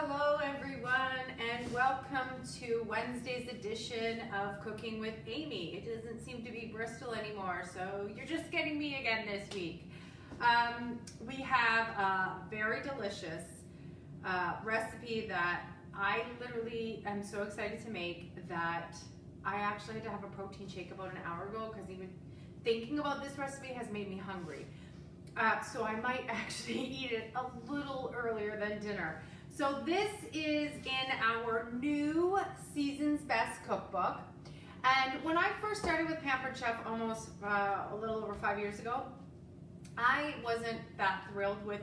Hello everyone, and welcome to Wednesday's edition of Cooking with Aimee. It doesn't seem to be Bristol anymore, so you're just getting me again this week. We have a very delicious recipe that I literally am so excited to make that I actually had to have a protein shake about an hour ago because even thinking about this recipe has made me hungry. So I might actually eat it a little earlier than dinner. So this is in our new Season's Best cookbook. And when I first started with Pampered Chef almost a little over 5 years ago, I wasn't that thrilled with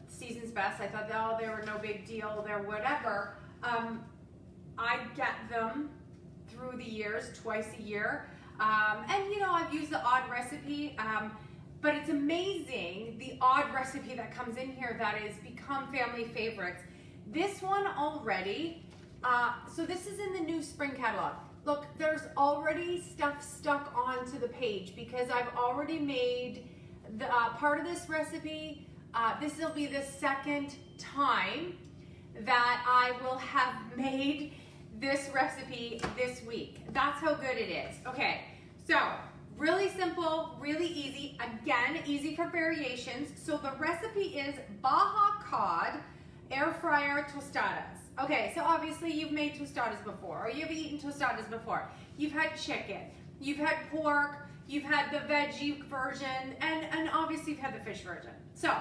Season's Best. I thought, oh, they were no big deal, they're whatever. I get them through the years, twice a year. And you know, I've used the odd recipe, but it's amazing the odd recipe that comes in here that has become family favorites. This one already, so this is in the new spring catalog. Look, there's already stuff stuck onto the page because I've already made the part of this recipe. This will be the second time that I will have made this recipe this week. That's how good it is. Okay, so really simple, really easy. Again, easy for variations. So the recipe is Baja cod air fryer tostadas. Okay, so obviously you've made tostadas before, or you've eaten tostadas before. You've had chicken, you've had pork, you've had the veggie version, and obviously you've had the fish version. So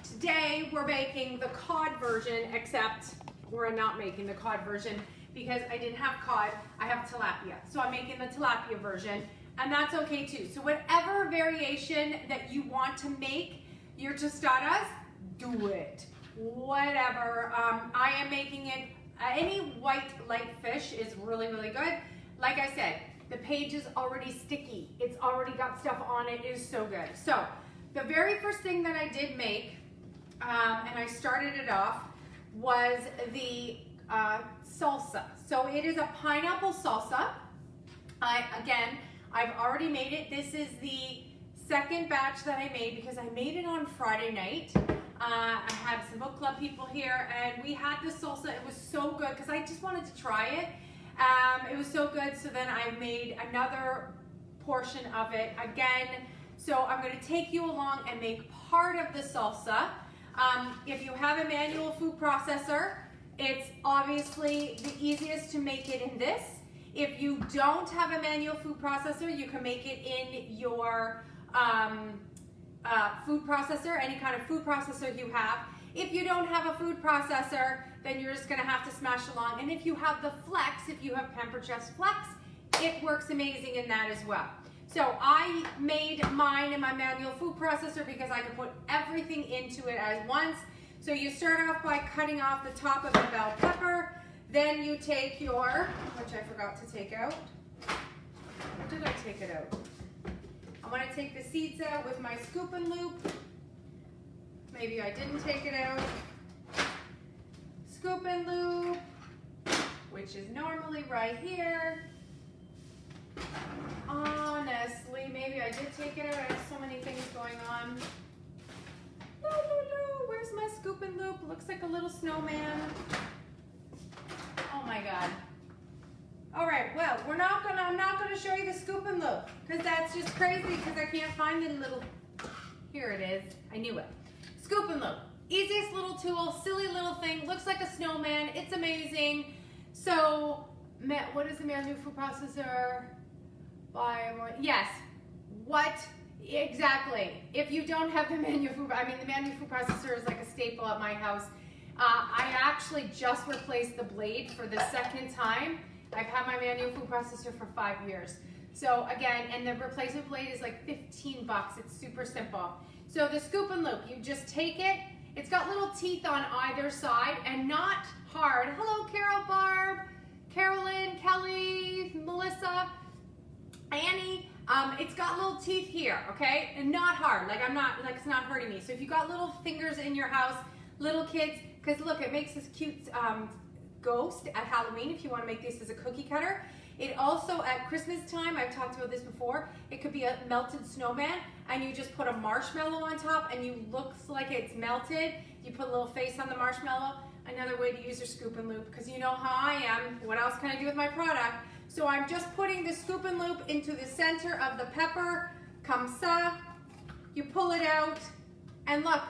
today we're making the cod version, except we're not making the cod version because I didn't have cod, I have tilapia. So I'm making the tilapia version, and that's okay too. So whatever variation that you want to make your tostadas, do it. Whatever. I am making it, any white light fish is really, really good. Like I said, the page is already sticky. It's already got stuff on it. It is so good. So the very first thing that I did make, and I started it off, was the salsa. So it is a pineapple salsa. Again, I've already made it. This is the second batch that I made because I made it on Friday night. I had some book club people here and we had this salsa. It was so good because I just wanted to try it. It was so good, so then I made another portion of it again. So I'm going to take you along and make part of the salsa. If you have a manual food processor, it's obviously the easiest to make it in this. If you don't have a manual food processor, you can make it in your food processor, any kind of food processor you have. If you don't have a food processor, then you're just gonna have to smash along. And if you have the Flex, if you have Pampered Chef's Flex, it works amazing in that as well. So I made mine in my manual food processor because I can put everything into it at once. So you start off by cutting off the top of the bell pepper, then you take your, which I forgot to take out. Or did I take it out? I'm going to take the seeds out with my scoop and loop. Maybe I didn't take it out. Scoop and loop, which is normally right here. Honestly, maybe I did take it out. I have so many things going on. No, where's my scoop and loop? Looks like a little snowman. Oh my God. All right, well, I'm not gonna show you the scoop and loop because that's just crazy because I can't find the little, here it is, I knew it. Scoop and loop, easiest little tool, silly little thing, looks like a snowman, it's amazing. So, what is the manual food processor? Yes, what, exactly. If you don't have the manual food, the manual food processor is like a staple at my house. I actually just replaced the blade for the second time. I've had my manual food processor for 5 years. So again, and the replacement blade is like 15 bucks. It's super simple. So the scoop and loop, you just take it. It's got little teeth on either side and not hard. Hello, Carol, Barb, Carolyn, Kelly, Melissa, Annie. It's got little teeth here, okay? And not hard, like it's not hurting me. So if you got little fingers in your house, little kids, because look, it makes this cute ghost at Halloween if you want to make this as a cookie cutter. It also, at Christmas time, I've talked about this before, it could be a melted snowman and you just put a marshmallow on top and you looks like it's melted. You put a little face on the marshmallow. another way to use your scoop and loop, because you know how I am. What else can I do with my product? So I'm just putting the scoop and loop into the center of the pepper, comme ça. You pull it out, and look,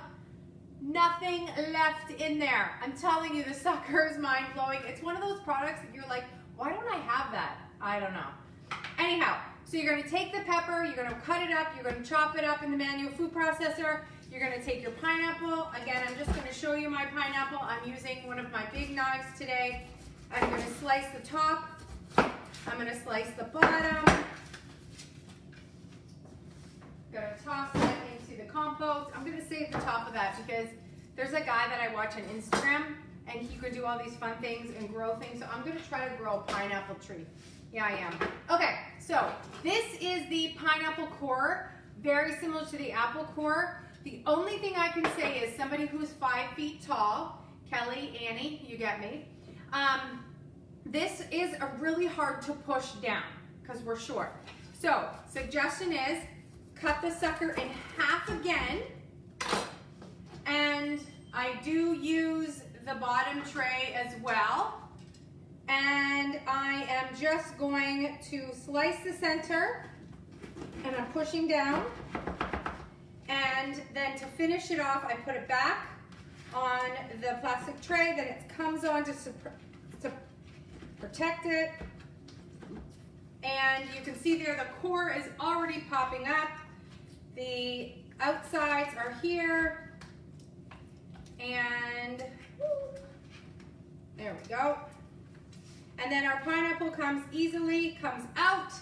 nothing left in there. I'm telling you, the sucker is mind-blowing. It's one of those products that you're like, why don't I have that? I don't know. Anyhow, so you're gonna take the pepper, you're gonna cut it up, you're gonna chop it up in the manual food processor. You're gonna take your pineapple. Again, I'm just gonna show you my pineapple. I'm using one of my big knives today. I'm gonna slice the top. I'm gonna slice the bottom. Gonna toss it into the compost. I'm gonna save the top of that because there's a guy that I watch on Instagram and he could do all these fun things and grow things. So I'm gonna try to grow a pineapple tree. Yeah, I am. Okay, so this is the pineapple core, very similar to the apple core. The only thing I can say is somebody who's 5 feet tall, Kelly, Annie, you get me. This is a really hard to push down because we're short. So, suggestion is cut the sucker in half again. And I do use the bottom tray as well. And I am just going to slice the center and I'm pushing down. And then to finish it off, I put it back on the plastic tray. Then it comes on to protect it. And you can see there the core is already popping up. The outsides are here. And there we go. And then our pineapple comes out.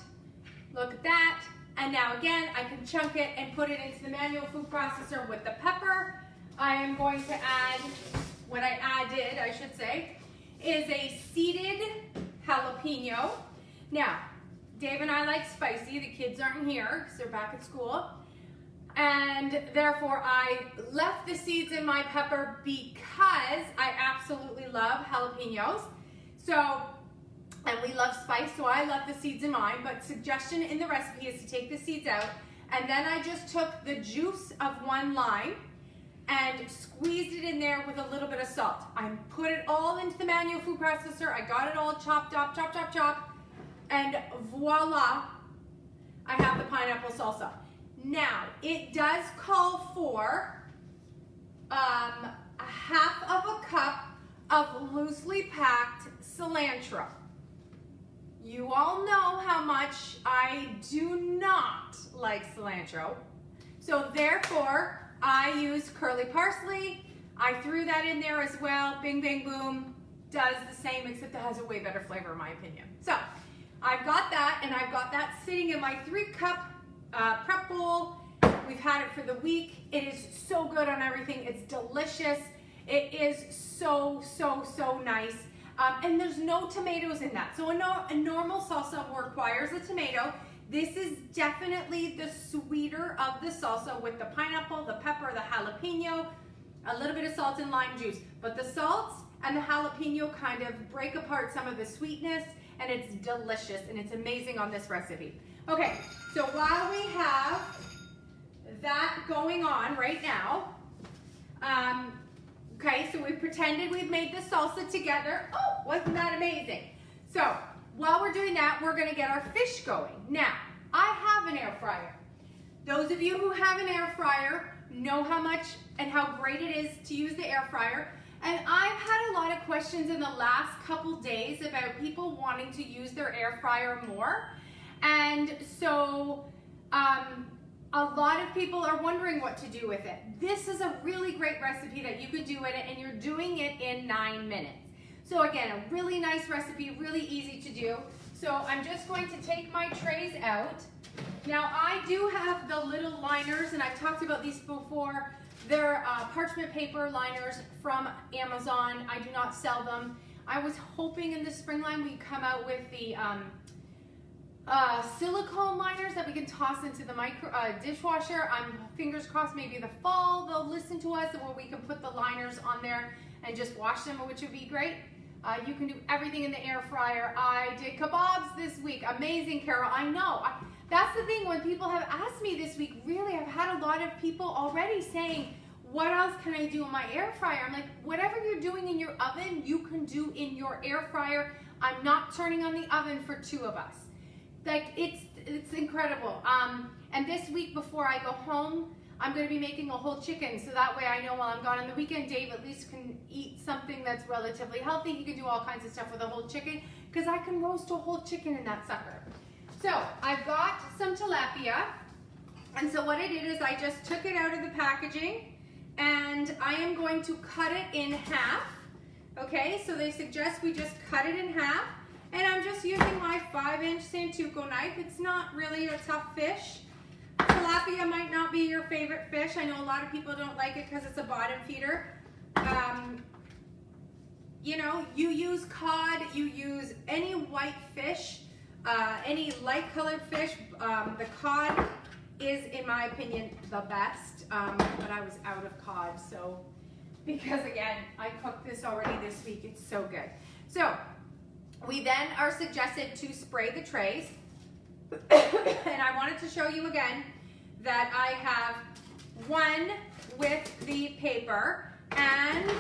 Look at that. And now again, I can chunk it and put it into the manual food processor with the pepper. I am going to add, what I added, I should say, is a seeded jalapeno. Now, Dave and I like spicy. The kids aren't here because they're back at school. And therefore, I left the seeds in my pepper because I absolutely love jalapenos. So, and we love spice, so I love the seeds in mine, but suggestion in the recipe is to take the seeds out, and then I just took the juice of one lime and squeezed it in there with a little bit of salt. I put it all into the manual food processor, I got it all chopped up, chop, and voila, I have the pineapple salsa. Now, it does call for a half of a cup of loosely packed cilantro. You all know how much I do not like cilantro. So therefore, I use curly parsley. I threw that in there as well. Bing, bang, boom. Does the same, except it has a way better flavor in my opinion. So I've got that, and I've got that sitting in my 3-cup prep bowl. We've had it for the week. It is so good on everything. It's delicious. It is so, so, so nice. And there's no tomatoes in that. So a normal salsa requires a tomato. This is definitely the sweeter of the salsa with the pineapple, the pepper, the jalapeno, a little bit of salt and lime juice. But the salts and the jalapeno kind of break apart some of the sweetness, and it's delicious, and it's amazing on this recipe. Okay, so while we have that going on right now, okay, so we've pretended we've made the salsa together. Oh, wasn't that amazing? So while we're doing that, we're gonna get our fish going. Now, I have an air fryer. Those of you who have an air fryer know how much and how great it is to use the air fryer. And I've had a lot of questions in the last couple days about people wanting to use their air fryer more. And so, a lot of people are wondering what to do with it. This is a really great recipe that you could do in it, and you're doing it in 9 minutes. So again, a really nice recipe, really easy to do. So I'm just going to take my trays out. Now I do have the little liners, and I've talked about these before. They're parchment paper liners from Amazon. I do not sell them. I was hoping in the spring line we'd come out with the silicone liners that we can toss into the dishwasher. I'm fingers crossed maybe the fall they'll listen to us, where we can put the liners on there and just wash them, which would be great. You can do everything in the air fryer. I did kebabs this week. Amazing, Carol. I know. That's the thing, when people have asked me this week, really, I've had a lot of people already saying, what else can I do in my air fryer? I'm like, whatever you're doing in your oven, you can do in your air fryer. I'm not turning on the oven for 2 of us. Like, it's incredible. And this week before I go home, I'm gonna be making a whole chicken, so that way I know while I'm gone on the weekend, Dave at least can eat something that's relatively healthy. He can do all kinds of stuff with a whole chicken, because I can roast a whole chicken in that sucker. So I've got some tilapia, and so what I did is I just took it out of the packaging, and I am going to cut it in half. Okay, so they suggest we just cut it in half, and I'm just using my 5-inch Santuco knife. It's not really a tough fish. Tilapia might not be your favorite fish. I know a lot of people don't like it because it's a bottom feeder. You know, you use cod, you use any white fish, any light colored fish. The cod is, in my opinion, the best, but I was out of cod, so, because again, I cooked this already this week, it's so good. So, we then are suggested to spray the trays. And I wanted to show you again that I have one with the paper, and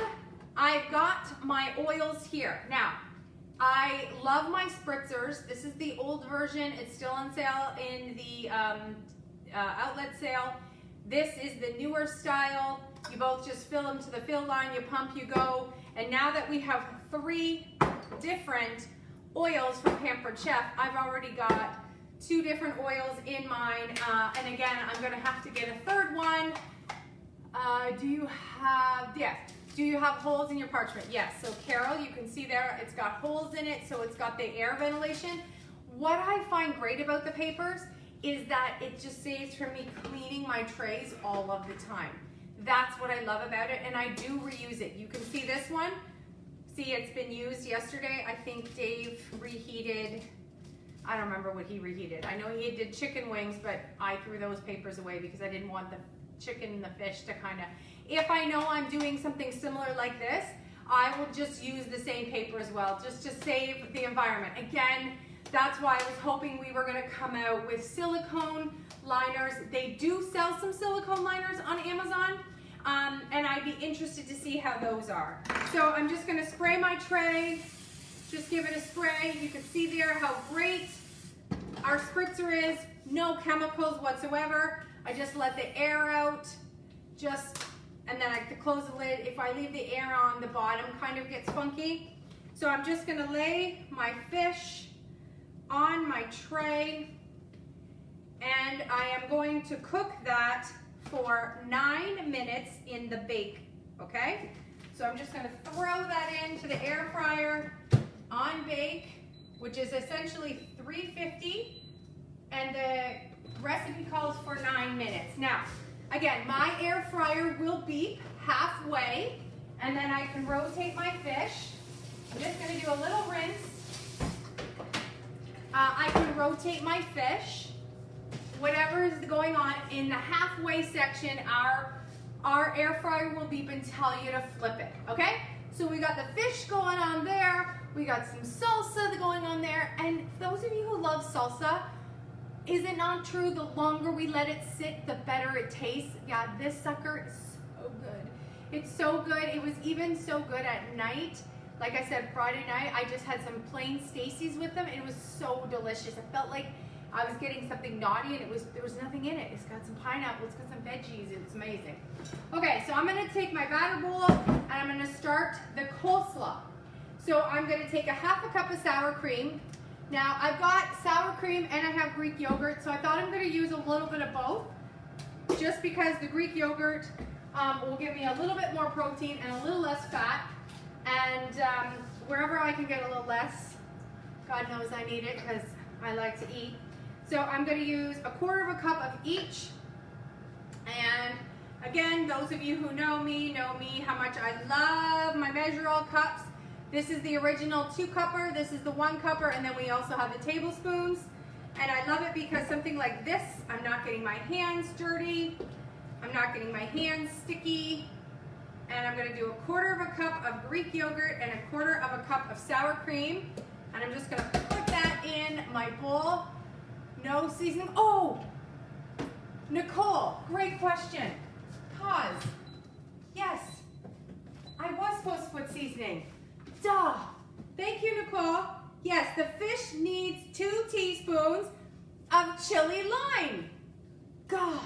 I've got my oils here. Now, I love my spritzers. This is the old version. It's still on sale in the outlet sale. This is the newer style. You both just fill them to the fill line, you pump, you go. And now that we have 3 different oils from Pampered Chef, I've already got 2 different oils in mine, and again, I'm gonna have to get a 3rd one. Do you have holes in your parchment? Yes, so Carol, you can see there, it's got holes in it, so it's got the air ventilation. What I find great about the papers is that it just saves from me cleaning my trays all of the time. That's what I love about it, and I do reuse it. You can see this one. See, it's been used yesterday. I think Dave reheated, I don't remember what he reheated. I know he did chicken wings, but I threw those papers away because I didn't want the chicken and the fish to kind of, if I know I'm doing something similar like this, I will just use the same paper as well, just to save the environment. Again, that's why I was hoping we were gonna come out with silicone liners. They do sell some silicone liners on Amazon, and I'd be interested to see how those are. So I'm just gonna spray my tray. Just give it a spray. You can see there how great our spritzer is. No chemicals whatsoever. I just let the air out, and then I have to close the lid. If I leave the air on, the bottom kind of gets funky. So I'm just gonna lay my fish on my tray, and I am going to cook that for 9 minutes in the bake, okay? So I'm just gonna throw that into the air fryer on bake, which is essentially 350, and the recipe calls for 9 minutes. Now, again, my air fryer will beep halfway, and then I can rotate my fish. I'm just gonna do a little rinse. I can rotate my fish. Whatever is going on in the halfway section, our air fryer will beep and tell you to flip it, okay? So we got the fish going on there, we got some salsa going on there, and those of you who love salsa, is it not true the longer we let it sit, the better it tastes? Yeah, this sucker is so good. It's so good. It was even so good at night. Like I said, Friday night, I just had some plain Stacy's with them, and it was so delicious. It felt like I was getting something naughty, and there was nothing in it. It's got some pineapple, it's got some veggies, it's amazing. Okay, so I'm gonna take my batter bowl, and I'm gonna start the coleslaw. So I'm gonna take a half a cup of sour cream. Now, I've got sour cream and I have Greek yogurt, so I thought I'm gonna use a little bit of both, just because the Greek yogurt will give me a little bit more protein and a little less fat, and wherever I can get a little less, God knows I need it because I like to eat. So I'm gonna use a quarter of a cup of each, and again, those of you who know me how much I love my measure all cups. This is the original 2-cupper, this is the 1-cupper, and then we also have the tablespoons. And I love it because something like this, I'm not getting my hands dirty, I'm not getting my hands sticky, and I'm gonna do a quarter of a cup of Greek yogurt and a quarter of a cup of sour cream, and I'm just gonna put that in my bowl. No seasoning. Oh, Nicole, great question. Pause. Yes, I was supposed to put seasoning. Duh. Thank you, Nicole. Yes, the fish needs 2 teaspoons of chili lime. God.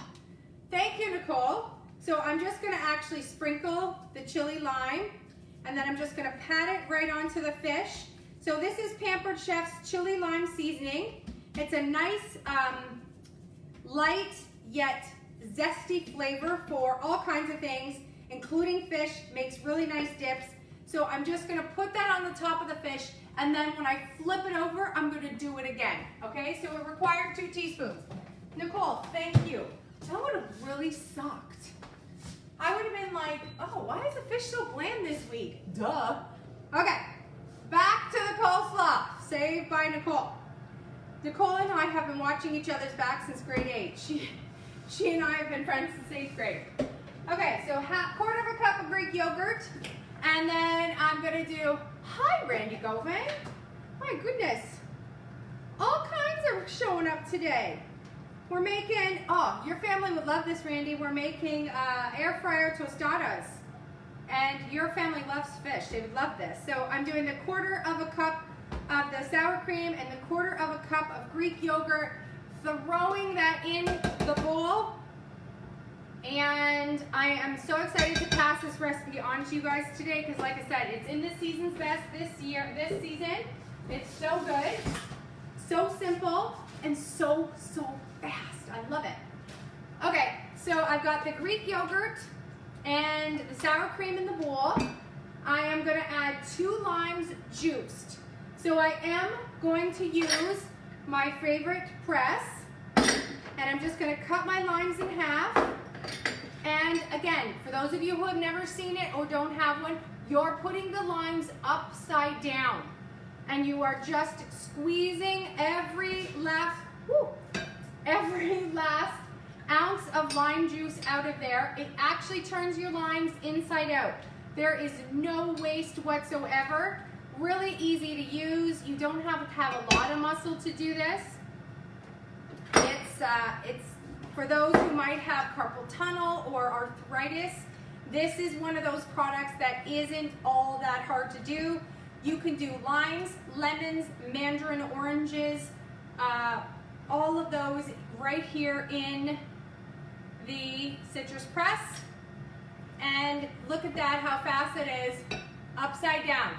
Thank you, Nicole. So I'm just gonna actually sprinkle the chili lime, and then I'm just gonna pat it right onto the fish. So this is Pampered Chef's chili lime seasoning. It's a nice, light yet zesty flavor for all kinds of things, including fish. Makes really nice dips. So I'm just gonna put that on the top of the fish, and then when I flip it over, I'm gonna do it again, okay? So it required 2 teaspoons. Nicole, thank you. That would have really sucked. I would have been like, oh, why is the fish so bland this week? Duh. Okay, back to the coleslaw, saved by Nicole. Nicole and I have been watching each other's back since grade 8. She and I have been friends since 8th grade. Okay, so quarter of a cup of Greek yogurt, and then I'm gonna do, hi Randy Govan. My goodness, all kinds are showing up today. We're making, oh, your family would love this, Randy. We're making air fryer tostadas. And your family loves fish. They would love this. So I'm doing the quarter of a cup of the sour cream and the quarter of a cup of Greek yogurt, throwing that in the bowl. And I am so excited to pass this recipe on to you guys today because, like I said, it's in the season's best this season. It's so good, so simple, and so fast. I love it. Okay, so I've got the Greek yogurt and the sour cream in the bowl. I am going to add 2 limes juiced. So I am going to use my favorite press, and I'm just going to cut my limes in half. And again, for those of you who have never seen it or don't have one, you're putting the limes upside down, and you are just squeezing every last ounce of lime juice out of there. It actually turns your limes inside out. There is no waste whatsoever. Really easy to use. You don't have to have a lot of muscle to do this. It's for those who might have carpal tunnel or arthritis. This is one of those products that isn't all that hard to do. You can do limes, lemons, mandarin oranges, all of those right here in the citrus press. And look at that, how fast it is. Upside down,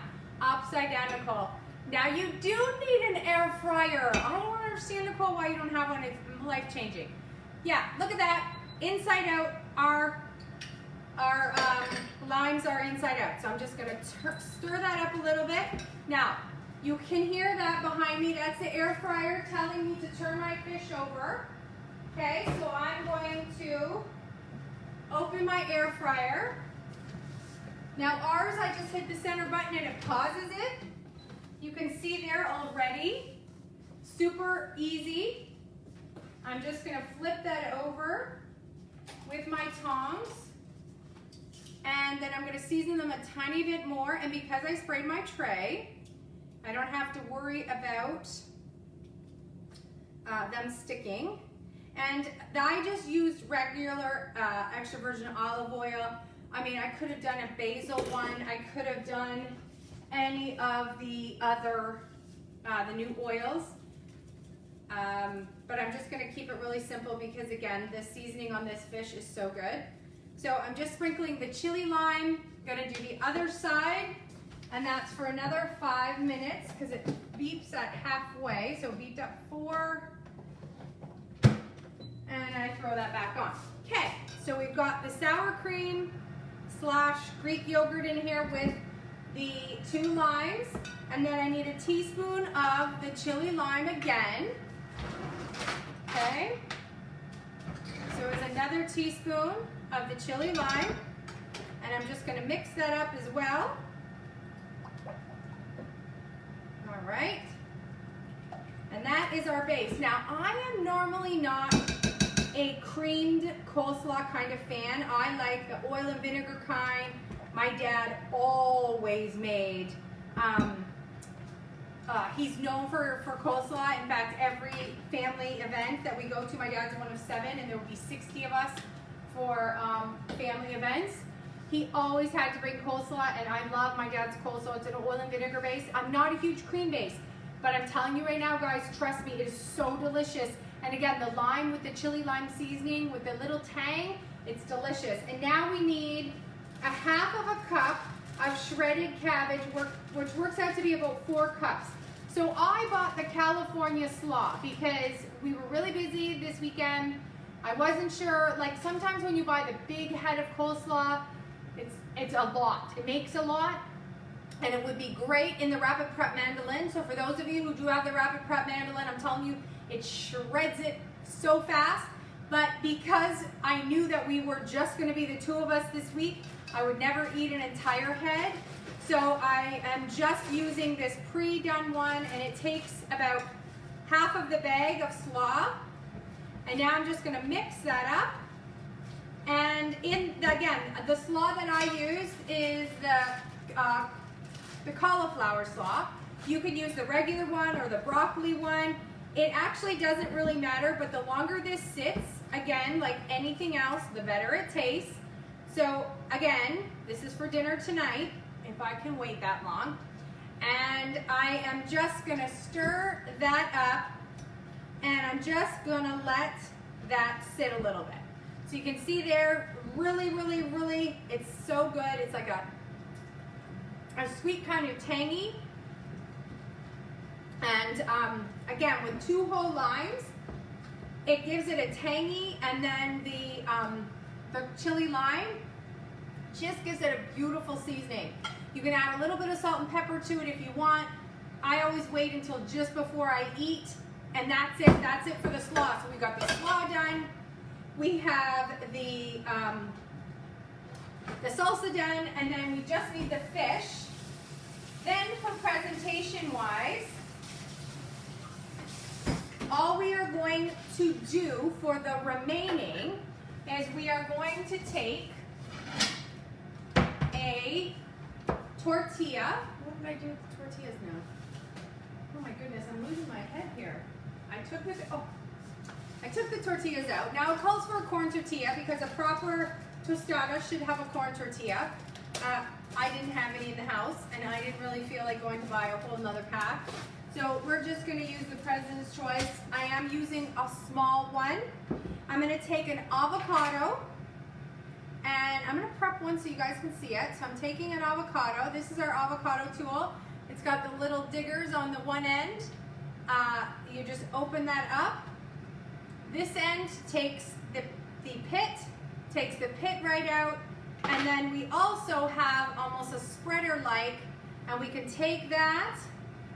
Nicole. Now you do need an air fryer. I don't understand, Nicole, why you don't have one. It's life-changing. Yeah, look at that. Inside out, our limes are inside out. So I'm just gonna stir that up a little bit. Now, you can hear that behind me. That's the air fryer telling me to turn my fish over. Okay, so I'm going to open my air fryer. Now ours, I just hit the center button and it pauses it. You can see there already. Super easy. I'm just gonna flip that over with my tongs. And then I'm gonna season them a tiny bit more. And because I sprayed my tray, I don't have to worry about them sticking. And I just used regular extra virgin olive oil. I mean, I could have done a basil one. I could have done any of the other, the new oils. But I'm just gonna keep it really simple because again, the seasoning on this fish is so good. So I'm just sprinkling the chili lime. Gonna do the other side, and that's for another 5 minutes because it beeps at halfway. So beeped up 4, and I throw that back on. Okay, so we've got the sour cream / Greek yogurt in here with the 2 limes, and then I need a teaspoon of the chili lime again. Okay, so it's another teaspoon of the chili lime, and I'm just going to mix that up as well. All right, and that is our base. Now, I am normally not a creamed coleslaw kind of fan. I like the oil and vinegar kind. My dad always made. He's known for coleslaw. In fact, every family event that we go to, my dad's one of 7, and there will be 60 of us for family events. He always had to bring coleslaw, and I love my dad's coleslaw. It's an oil and vinegar base. I'm not a huge cream base, but I'm telling you right now, guys, trust me, it is so delicious. And again, the lime with the chili lime seasoning with the little tang, it's delicious. And now we need a half of a cup of shredded cabbage, which works out to be about 4 cups. So I bought the California slaw because we were really busy this weekend. I wasn't sure, like sometimes when you buy the big head of coleslaw, it's a lot. It makes a lot, and it would be great in the Rapid Prep mandolin. So for those of you who do have the Rapid Prep mandolin, I'm telling you, it shreds it so fast. But because I knew that we were just going to be the 2 of us this week, I would never eat an entire head. So I am just using this pre-done one, and it takes about half of the bag of slaw. And now I'm just going to mix that up. And again, the slaw that I use is the cauliflower slaw. You can use the regular one or the broccoli one. It actually doesn't really matter, but the longer this sits, again, like anything else, the better it tastes. So again, this is for dinner tonight, if I can wait that long. And I am just gonna stir that up, and I'm just gonna let that sit a little bit. So you can see there, really, really, really, it's so good. It's like a sweet kind of tangy. And again, with 2 whole limes, it gives it a tangy, and then the chili lime just gives it a beautiful seasoning. You can add a little bit of salt and pepper to it if you want. I always wait until just before I eat, and that's it. That's it for the slaw. So we got the slaw done. We have the salsa done, and then we just need the fish. Then for presentation-wise, all we are going to do for the remaining is we are going to take a tortilla. What did I do with the tortillas now? Oh my goodness, I'm losing my head here. I took the tortillas out. Now it calls for a corn tortilla because a proper tostada should have a corn tortilla. I didn't have any in the house, and I didn't really feel like going to buy a whole nother pack. So we're just going to use the President's Choice. I am using a small one. I'm going to take an avocado, and I'm going to prep one so you guys can see it. So I'm taking an avocado. This is our avocado tool. It's got the little diggers on the one end. You just open that up. This end takes the pit, takes the pit right out, and then we also have almost a spreader-like, and we can take that,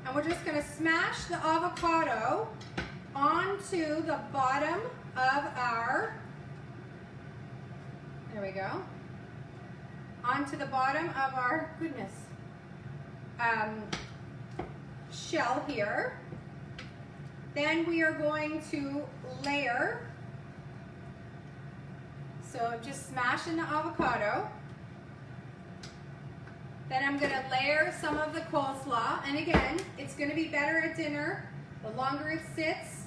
and we're just going to smash the avocado onto the bottom of our, there we go, onto the bottom of our, goodness, shell here. Then we are going to layer. So just smashing the avocado. Then I'm going to layer some of the coleslaw. And again, it's going to be better at dinner. The longer it sits,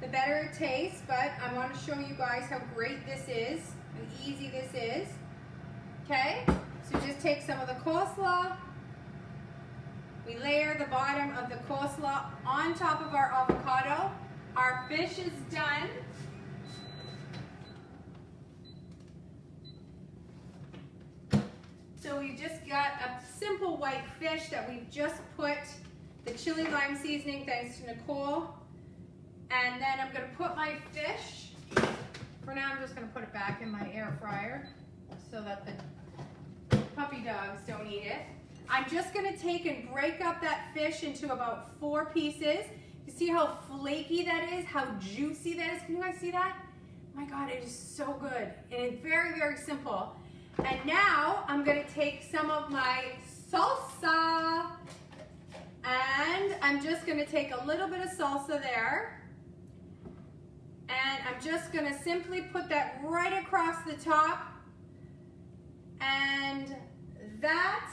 the better it tastes. But I want to show you guys how great this is, how easy this is. Okay, so just take some of the coleslaw. We layer the bottom of the coleslaw on top of our avocado. Our fish is done. So we just got a simple white fish that we've just put the chili lime seasoning, thanks to Nicole. And then I'm going to put my fish, for now I'm just going to put it back in my air fryer so that the puppy dogs don't eat it. I'm just going to take and break up that fish into about 4 pieces. You see how flaky that is, how juicy that is? Can you guys see that? My God, it is so good. And it's very, very simple. And now I'm going to take some of my salsa, and I'm just going to take a little bit of salsa there, and I'm just going to simply put that right across the top, and that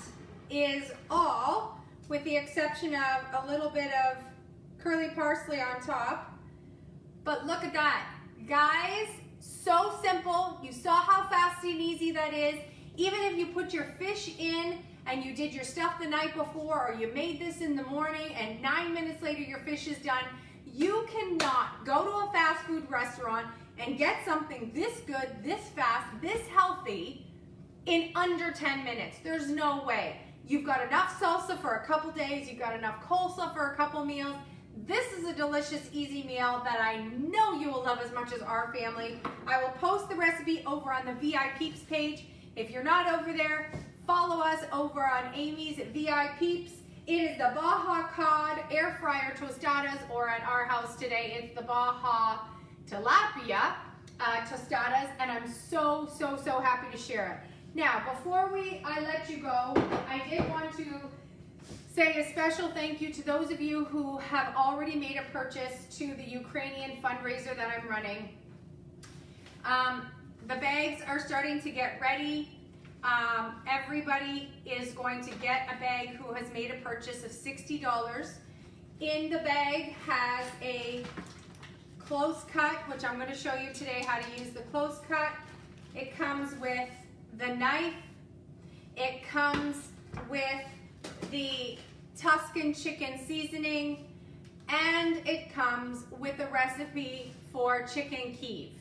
is all, with the exception of a little bit of curly parsley on top. But look at that, guys. So simple. You saw how fast and easy that is. Even if you put your fish in and you did your stuff the night before, or you made this in the morning and 9 minutes later your fish is done, you cannot go to a fast food restaurant and get something this good, this fast, this healthy in under 10 minutes. There's no way. You've got enough salsa for a couple days, you've got enough coleslaw for a couple meals. This is a delicious, easy meal that I know you will love as much as our family. I will post the recipe over on the VIPeeps page. If you're not over there, follow us over on Aimee's VIPeeps. It is the Baja Cod Air Fryer Tostadas, or at our house today, it's the Baja Tilapia Tostadas, and I'm so happy to share it. Now, before I let you go, I did want to say a special thank you to those of you who have already made a purchase to the Ukrainian fundraiser that I'm running. The bags are starting to get ready. Everybody is going to get a bag who has made a purchase of $60. In the bag has a close cut, which I'm going to show you today how to use the close cut. It comes with the knife. It comes with the Tuscan chicken seasoning, and it comes with a recipe for chicken Kiev.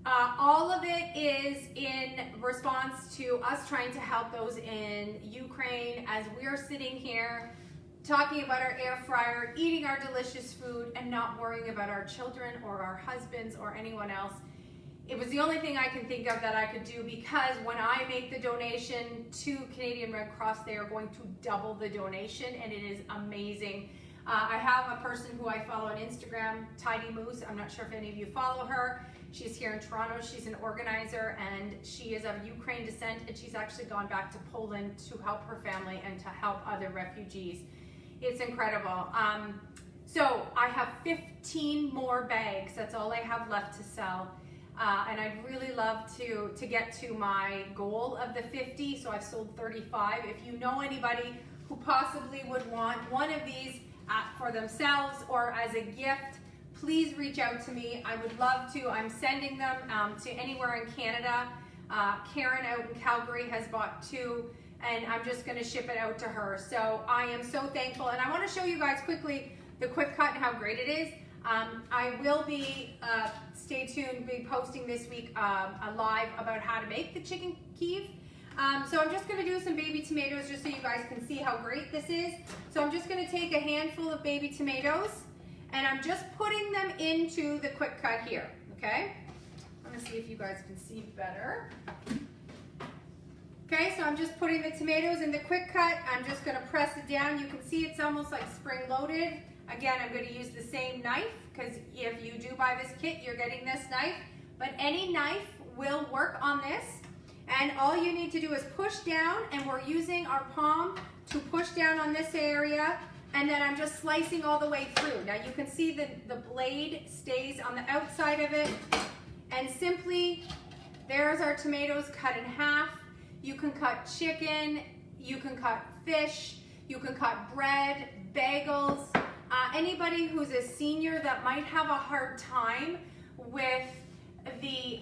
All of it is in response to us trying to help those in Ukraine as we're sitting here talking about our air fryer, eating our delicious food, and not worrying about our children or our husbands or anyone else. It was the only thing I can think of that I could do, because when I make the donation to Canadian Red Cross, they are going to double the donation, and it is amazing. I have a person who I follow on Instagram, Tidy Moose. I'm not sure if any of you follow her. She's here in Toronto. She's an organizer, and she is of Ukraine descent, and she's actually gone back to Poland to help her family and to help other refugees. It's incredible. So I have 15 more bags. That's all I have left to sell. And I'd really love to get to my goal of the 50, so I've sold 35. If you know anybody who possibly would want one of these for themselves or as a gift, please reach out to me. I would love to. I'm sending them to anywhere in Canada. Karen out in Calgary has bought 2, and I'm just going to ship it out to her. So I am so thankful, and I want to show you guys quickly the quick cut and how great it is. I will be, stay tuned, be posting this week a live about how to make the chicken Kiev. So I'm just going to do some baby tomatoes just so you guys can see how great this is. So I'm just going to take a handful of baby tomatoes, and I'm just putting them into the quick cut here, okay? I'm going to see if you guys can see better. Okay, so I'm just putting the tomatoes in the quick cut. I'm just going to press it down. You can see it's almost like spring-loaded. Again, I'm going to use the same knife, because if you do buy this kit, you're getting this knife. But any knife will work on this. And all you need to do is push down, and we're using our palm to push down on this area. And then I'm just slicing all the way through. Now you can see the blade stays on the outside of it. And simply, there's our tomatoes cut in half. You can cut chicken, you can cut fish, you can cut bread, bagels. Anybody who's a senior that might have a hard time with the,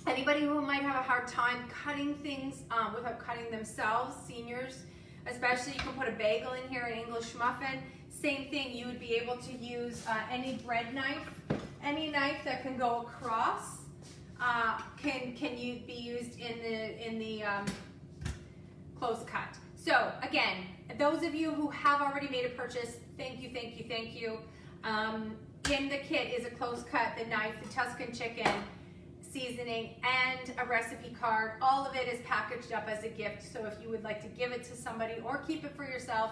anybody who might have a hard time cutting things without cutting themselves, seniors especially, you can put a bagel in here, an English muffin. Same thing, you would be able to use any bread knife, any knife that can go across can be used in the close cut. So again, those of you who have already made a purchase, thank you, thank you, thank you. In the kit is a close cut, the knife, the Tuscan chicken seasoning, and a recipe card. All of it is packaged up as a gift, so if you would like to give it to somebody or keep it for yourself,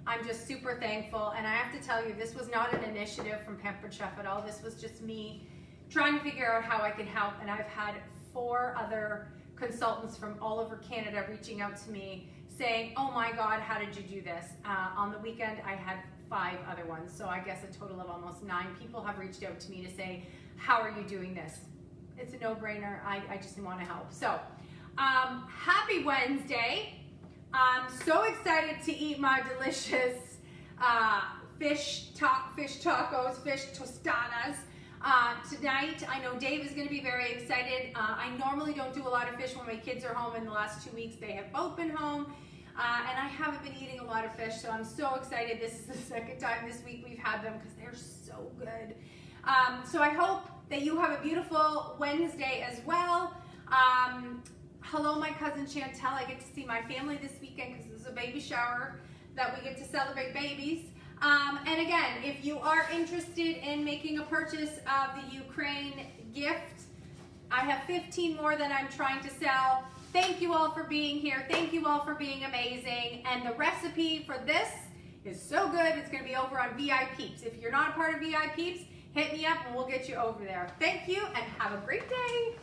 I'm just super thankful. And I have to tell you, this was not an initiative from Pampered Chef at all. This was just me trying to figure out how I can help, and I've had 4 other consultants from all over Canada reaching out to me saying, oh my God, how did you do this? On the weekend, I had 5 other ones, so I guess a total of almost 9 people have reached out to me to say, how are you doing this? It's a no-brainer. I just want to help. So, happy Wednesday. I'm so excited to eat my delicious fish tacos, fish tostadas. Tonight, I know Dave is going to be very excited. I normally don't do a lot of fish when my kids are home. In the last 2 weeks, they have both been home. And I haven't been eating a lot of fish, so I'm so excited. This is the second time this week we've had them because they're so good. So I hope that you have a beautiful Wednesday as well. Hello, my cousin Chantel. I get to see my family this weekend because this is a baby shower that we get to celebrate babies. And again, if you are interested in making a purchase of the Ukraine gift, I have 15 more that I'm trying to sell. Thank you all for being here. Thank you all for being amazing. And the recipe for this is so good. It's going to be over on VIPeeps. If you're not a part of VIPeeps, hit me up and we'll get you over there. Thank you and have a great day.